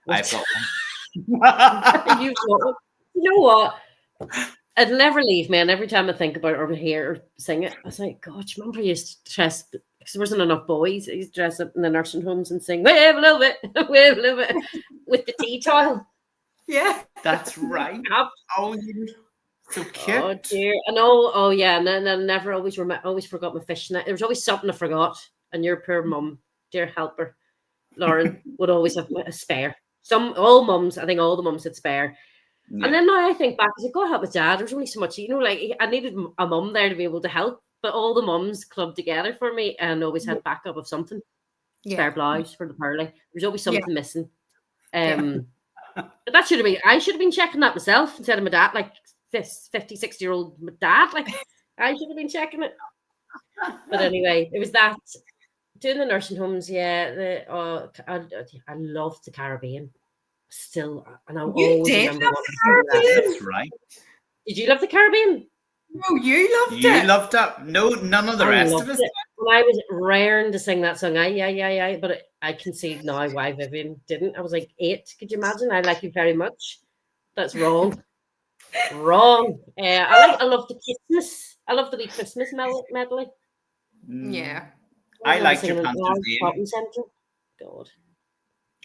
I've got one. You know what? It'll never leave me, and every time I think about it or hear or sing it, I was like, God, you remember I used to dress, because there wasn't enough boys. I used to dress up in the nursing homes and sing, wave a little bit, with the tea towel. Yeah. That's right. Oh, you're so cute. Oh, dear. I know. Oh, yeah. And then I never always forgot my fishnet. There was always something I forgot, and your poor mum, dear helper, Lauren, would always have a spare. All the mums had spare. Yeah. And then now I think back, I said, God help my dad. There was only so much, like I needed a mum there to be able to help, but all the mums clubbed together for me and always had backup of something. Spare blouse for the pearly. There was always something missing. But that I should have been checking that myself instead of my dad, like this 50, 60-year-old dad. Like I should have been checking it. But anyway, it was that. Doing the nursing homes, I loved the Caribbean. Still, and I always remember love the Caribbean. That's right. Did you love the Caribbean? No, you loved it. You loved it. No, none of the rest of us. When I was raring to sing that song, but I can see now why Vivian didn't. I was like 8. Could you imagine? I like you very much. That's wrong. Wrong. I love the Christmas. I love the wee Christmas medley. Yeah. I liked your Panther Dame. God.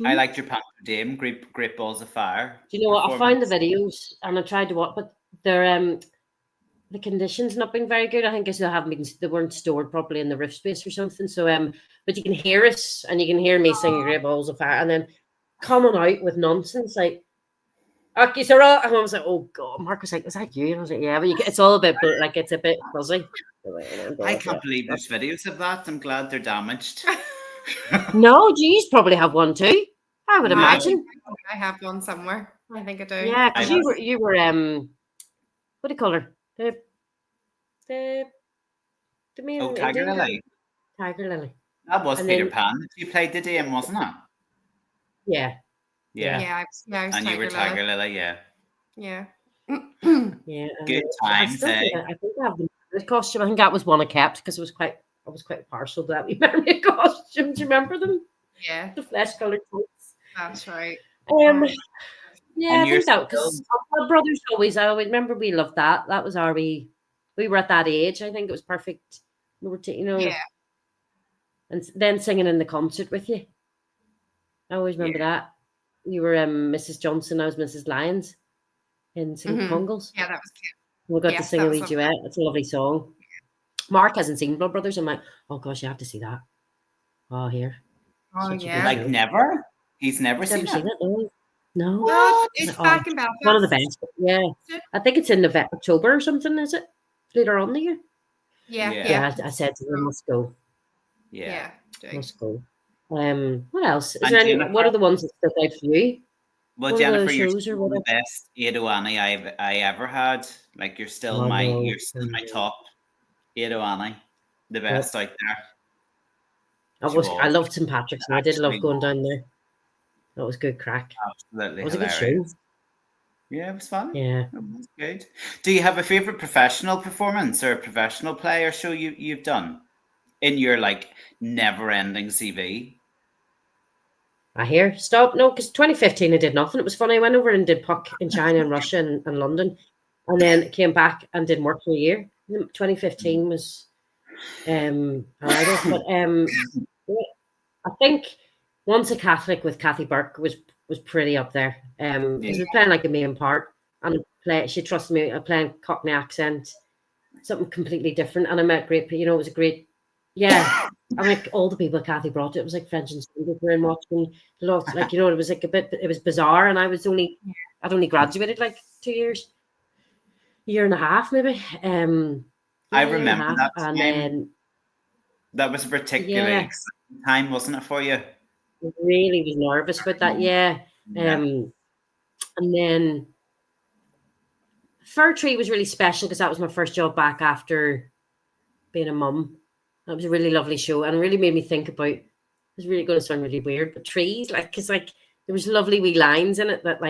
I liked your Panther Dame, Great Balls of Fire. Do you know what? I found the videos and I tried to watch, but they're the conditions not being very good. I think they weren't stored properly in the roof space or something. So but you can hear us and you can hear me singing Great Balls of Fire, and then coming out with nonsense like Aki Sarah, and I was like, oh God. Mark was like, is that you? And I was like, yeah, but it's all a bit like it's a bit fuzzy. I can't believe there's videos of that. I'm glad they're damaged. No, geez, probably have one too. I would imagine. I have one somewhere. I think I do. Yeah, because you were what do you call her? The main Tiger Indian girl? Lily. Tiger Lily. That was And Peter then- Pan that you played the Dame, wasn't it? Yeah. Yeah. I was And you were Tiger Lily, yeah. Yeah. Yeah. Good I times, still eh? think I think I have the costume. I think that was one I kept because I was quite partial to that wee mermaid costume. Do you remember them? Yeah. The flesh coloured coats. That's right. Yeah, And I you're think that because our brothers I always remember we loved that. That was our we were at that age. I think it was perfect. We were, Yeah. and then singing in the concert with you. I always remember that. You were Mrs. Johnson. I was Mrs. Lyons in singing Congles. Yeah, that was cute. We got to sing a wee duet. It's a lovely song. Mark hasn't seen Blood Brothers. I'm like, oh gosh, you have to see that. Oh, here. Oh, Such a yeah. Like never? He's never seen it? No. What? It's back in Belfast. One of the best. Yeah. I think it's in October or something, is it? Later on the year? Yeah. I said to them, let's go. Yeah. Let's go. What else? Is there any? Jennifer? What are the ones that stood out for you? Well, What Jennifer, other you're shows or still the whatever? best Ado Annie I ever had. Like you're still Oh, no. you're still my top Ado Annie. The best out there. I loved St. Patrick's and I did love going down there. That was good crack. Absolutely It was a good hilarious. show. Yeah, it was fun. Yeah. It was good. Do you have a favorite professional performance or a professional play or show you've done in your like never-ending CV? I hear. Stop. No, because 2015 I did nothing. It was funny. I went over and did Puck in China and Russia and London, and then came back and didn't work for a year. 2015 was all right. But I think Once a Catholic with Kathy Burke was pretty up there. She was playing like a main part, and she trusted me. I playing Cockney accent, something completely different, and I met great. It was a great. Yeah, I like all the people Kathy brought. It was like French and Spanish we were watching. Loved it was like it was bizarre, and I'd only graduated like 2 years, year and a half maybe. I remember that time. And then that was a particularly exciting time, wasn't it for you? Really was nervous about that, yeah. And then Fir Tree was really special because that was my first job back after being a mum. That was a really lovely show and it really made me think about. It was really going to sound really weird, but trees, because there was lovely wee lines in it that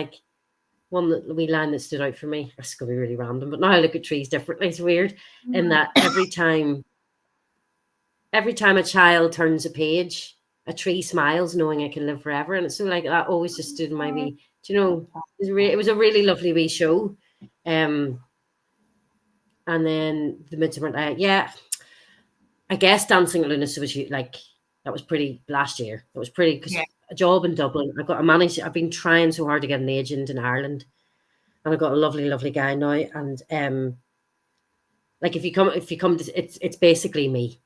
one wee line that stood out for me. It's going to be really random, but now I look at trees differently. It's weird in that every time a child turns a page, a tree smiles knowing it can live forever. And it's so that always just stood in my wee, it was a really lovely wee show. And then the Midsummer Night, I guess Dancing at Lunacy was that was pretty last year. It was pretty because a job in Dublin. I've been trying so hard to get an agent in Ireland, and I've got a lovely, lovely guy now. And if you come, it's basically me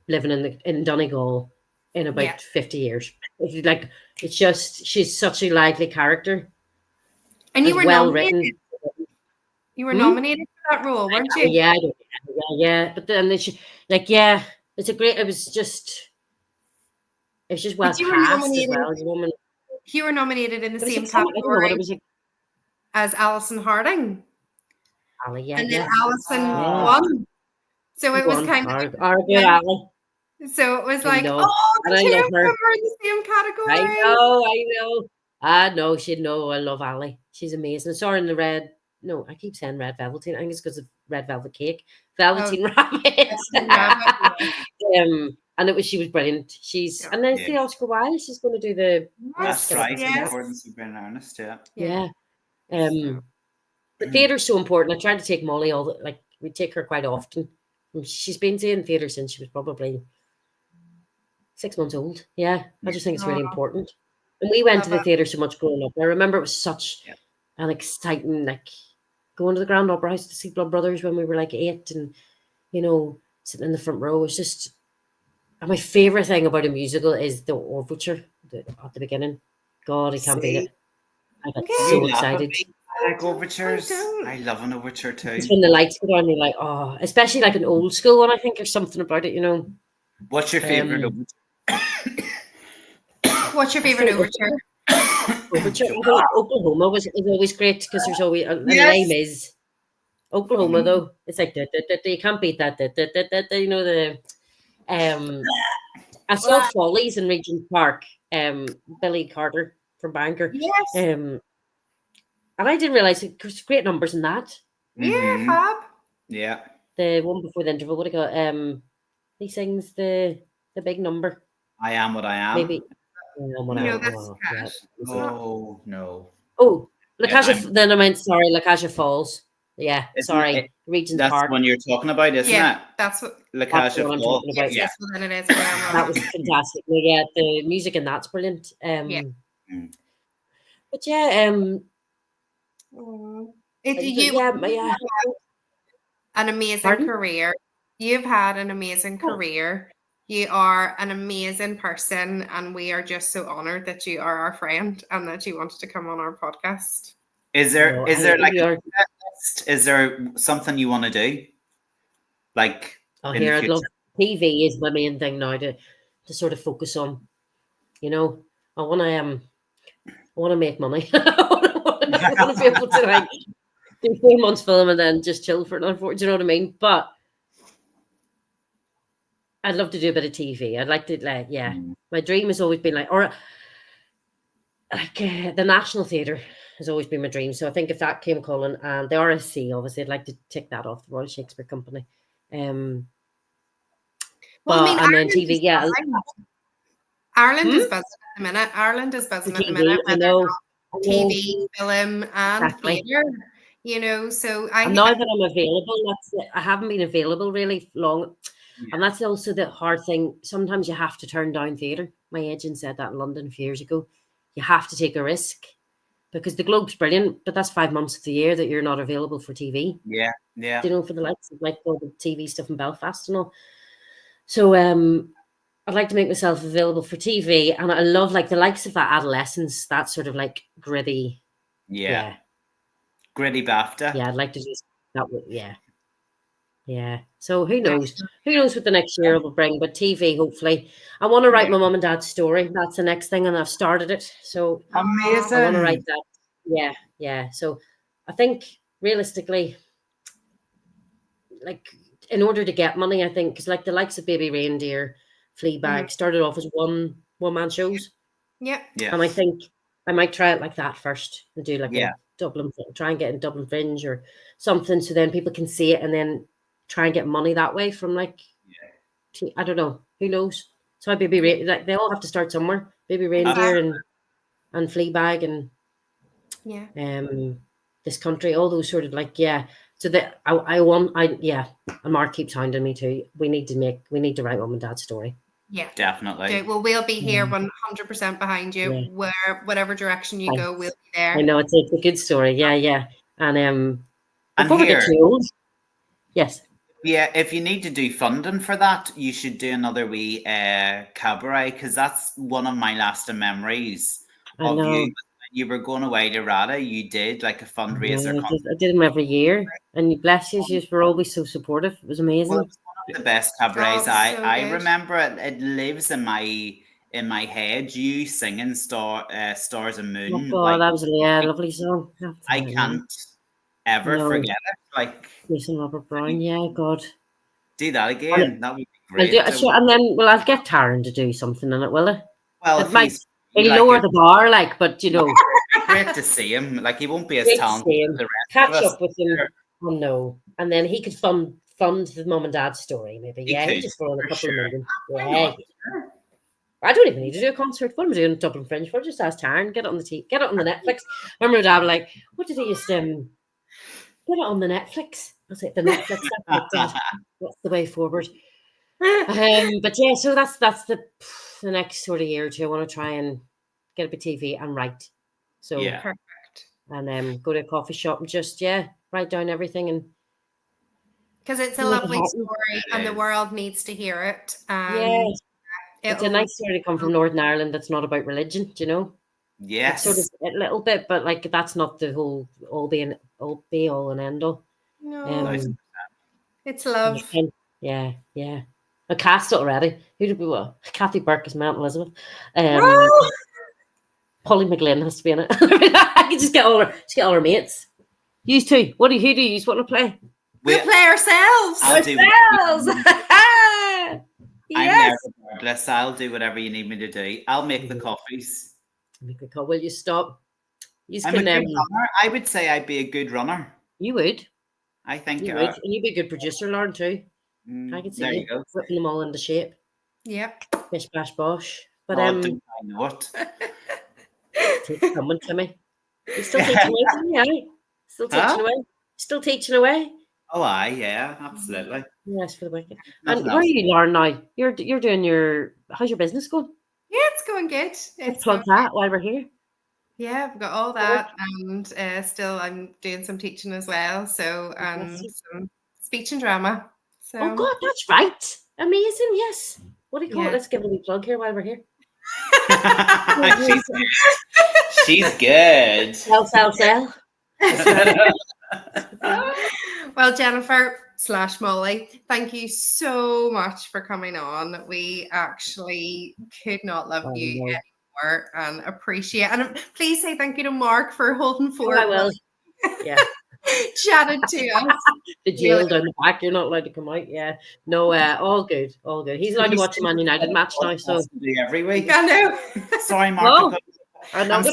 living in Donegal in about 50 years. It's just she's such a lively character, and you were written. You were nominated for that role, weren't you? Yeah. But then it's a great. It was just well cast as well as a woman. You were nominated in the same category as Alison Harding. Ali, and then Alison won. So it was kind of Ali. So it was the two of them were in the same category. I know. She'd know. I love Ali. She's amazing. I saw her in the red. No, I keep saying red velveteen. I think it's because of red velvet cake. Velveteen Rabbit. And she was brilliant. And then the Oscar Wilde. She's going to do the. That's right. In accordance with being earnest, yeah. The theatre's so important. I tried to take Molly we take her quite often. She's been seeing theatre since she was probably 6 months old. Yeah, I just think it's really important. And we went to the theatre so much growing up. I remember it was such an exciting, going to the Grand Opera House to see Blood Brothers when we were 8 and, sitting in the front row. It's just, and my favourite thing about a musical is the overture at the beginning. God, I can't beat it. I got so excited. Overtures. I love an overture too. It's when the lights go down, you're especially an old school one. I think there's something about it, What's your favourite overture? What's your favourite overture? Overture. I think Oklahoma was always great because there's always and Les Mis. Oklahoma though, it's like you can't beat that. You know the I saw Follies in Regent Park. Billy Carter from Bangor. Yes. And I didn't realize there's great numbers in that. Yeah, fab. Yeah. The one before the interval, what do you got? He sings the big number. I am what I am. Maybe. That's Oh no. Oh, then I meant sorry, Lacacia Falls. Yeah, sorry, Regent's Park. Park. That's one you're talking about, isn't it? That's what Lacacia Falls. Yes, well, then it is. That was fantastic. Yeah, the music in that's brilliant. But yeah, an amazing career. You've had an amazing career. You are an amazing person, and we are just so honored that you are our friend and that you wanted to come on our podcast. Is there something you want to do? Like, I'd love TV is my main thing now to sort of focus on. You know, I want to make money. I want to be able to like do 4 months film and then just chill for another 4. Do you know what I mean? But I'd love to do a bit of TV. I'd like to my dream has always been the National Theatre has always been my dream. So I think if that came calling, and the RSC, obviously, I'd like to tick that off, the Royal Shakespeare Company. And then TV, Ireland is buzzing at the minute. Ireland is buzzing at the minute. I know. TV, film, and theatre. You know, so now that I'm available, I haven't been available really long. Yeah. And that's also the hard thing. Sometimes you have to turn down theatre. My agent said that in London a few years ago. You have to take a risk because the Globe's brilliant, but that's 5 months of the year that you're not available for TV. Yeah. You know, for the likes of like all the TV stuff in Belfast and all. So I'd like to make myself available for TV, and I love like the likes of that adolescence, that sort of like gritty. Yeah. Gritty BAFTA. Yeah, I'd like to do that. Yeah. So who knows? Who knows what the next year will bring? But TV, hopefully. I want to write my mum and dad's story. That's the next thing, and I've started it. So amazing. I want to write that. Yeah. So I think realistically, like in order to get money, I think because like the likes of Baby Reindeer, Fleabag started off as one man shows. Yeah. And I think I might try it like that first and do like a Dublin, try and get in Dublin Fringe or something, so then people can see it and then try and get money that way from like I don't know, who knows. So Baby like they all have to start somewhere. Baby Reindeer and Fleabag and This Country, all those sort of like so that and Mark keeps hounding me too. We need to write mum and dad's story. Yeah, definitely. Okay, well, we'll be here 100% behind you. Whatever direction you go, we'll be there. I know it's a good story. Yeah. And before we get too old, yes. Yeah, if you need to do funding for that, you should do another wee cabaret, because that's one of my lasting memories of you. You were going away to RADA. You did like a fundraiser. I did them every year, and bless you, you were always so supportive. It was amazing. Well, it's one of the best cabarets. I remember it. It lives in my head. You singing Stars and Moon. Oh God, that was a lovely song. I can't ever forget it. Like Jason Robert Brown. Yeah, God. Do that again. That would be great. And then, I'll get Taryn to do something in it, will I? Well, he'll lower the bar, but you know. Great to see him. Like, he won't be as talented as the rest Catch of us. up with him. Oh no. And then he could fund the mum and dad's story, maybe. He just throw in a couple of million. Yeah. I don't even need to do a concert. What am I doing in Dublin Fringe for? Just ask Taryn, get it on the Netflix. I remember Dad like, what did he used to get it on the Netflix? I was like, the Netflix. That's the way forward. But yeah, so that's the next sort of year or two. I want to try and get a bit of TV and write. So perfect. And go to a coffee shop and just write down everything, and because it's a lovely story and the world needs to hear it. It's a nice story to come from Northern Ireland. That's not about religion, you know. Yes, it's sort of a little bit, but like that's not the whole all be all and end all. No, it's love. Yeah. I cast it already. Who did we? Kathy Burke is Mount Elizabeth. Polly McGlynn has to be in it. I can just get all her mates. You two. Who do you want to play? We'll play ourselves. I'm there regardless. I'll do whatever you need me to do. I'll make the coffees. Will you stop? I'm a good runner. I would say I'd be a good runner. You would. I think you would. And you'd be a good producer, Lauren, too. I can see you whipping them all into shape. Yep. Bish, bash, bosh. But don't I know it? Take someone to me. You're still teaching away, isn't he? Still teaching away. Still teaching away. Oh, yeah, absolutely. Yes, for the weekend. And where are you, Lauren? Now you're doing how's your business going? Yeah, it's going good. Let's plug that while we're here. Yeah, I've got all that, and still I'm doing some teaching as well. So some speech and drama. So oh God, that's right. Amazing. Yes. What do you call it? Let's give a wee plug here while we're here. She's good. Sell. Well, Jennifer / Molly, thank you so much for coming on. We actually could not love you anymore and appreciate. And please say thank you to Mark for holding forward. I will. Yeah. Chatted to us. The jail down the back. You're not allowed to come out. Yeah. No. All good. He's allowed to watch a Man United match now. So every week. I know. Sorry, Mark. I'm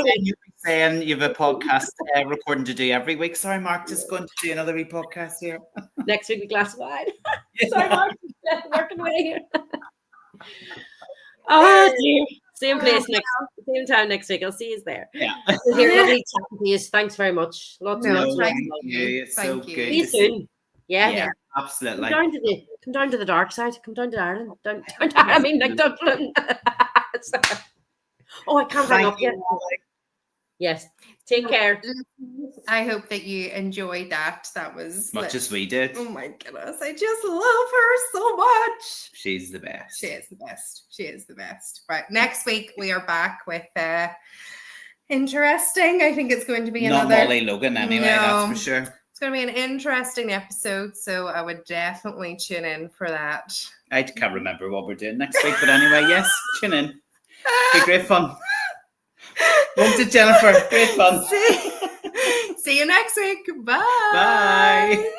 saying you have a podcast recording to do every week. Sorry, Mark, just going to do another wee podcast here. Next week, a glass of wine. Sorry, Mark, working away here. Oh, dear. Same same time next week. I'll see you there. Yeah. Lovely chatting to you. Thanks very much. Lots of love. Thank you. It's so good. See you soon. Yeah, absolutely. Come down to the dark side. Come down to Ireland. I mean, like Dublin. Oh, I can't hang up yet. Yes. Take care. I hope that you enjoyed that. That was much as we did. Oh my goodness. I just love her so much. She's the best. She is the best. Right. Next week we are back with interesting. I think it's going to be not another Molly Logan anyway, that's for sure. It's going to be an interesting episode, so I would definitely tune in for that. I can't remember what we're doing next week, but anyway, yes, tune in. Be great fun. Won't it, Jennifer? Great fun. See you next week. Bye. Bye.